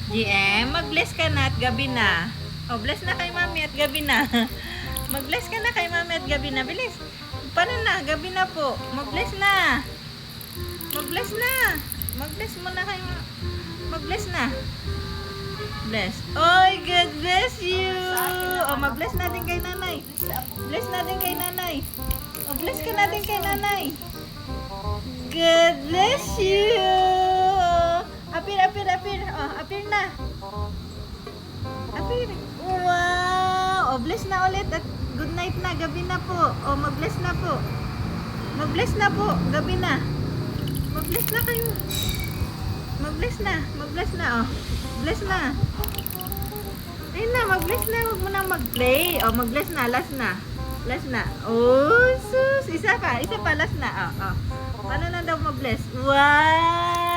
GM, mag-bless ka na at gabi na. O, bless na kay mami at gabi na. Mag-bless ka na kay mami at gabi na. Bilis. Paano na? Gabi na po. Mag-bless na. Mag-bless na. Mag-bless mo na kay mami. Mag-bless na. Bless. Oy, God bless you. O, mag-bless natin kay nanay. Bless natin kay nanay. O, bless ka natin kay nanay. God bless you. Apir, apir, apir. Oh, apir na. Apir. Wow. Oh, bless na ulit at good night na. Gabi na po. Oh, mag-bless na po. Mag-bless na po. Gabi na. Mag-bless na kayo. Mag-bless na. Mag-bless na. Oh. Bless na. Ayun na, mag-bless na. Huwag mo na mag-play. Oh, mag-bless na. Last na. Last na. Oh, sus. Isa pa. Isa pa. Last na. Oh, oh. Paano na daw mag-bless? Wow.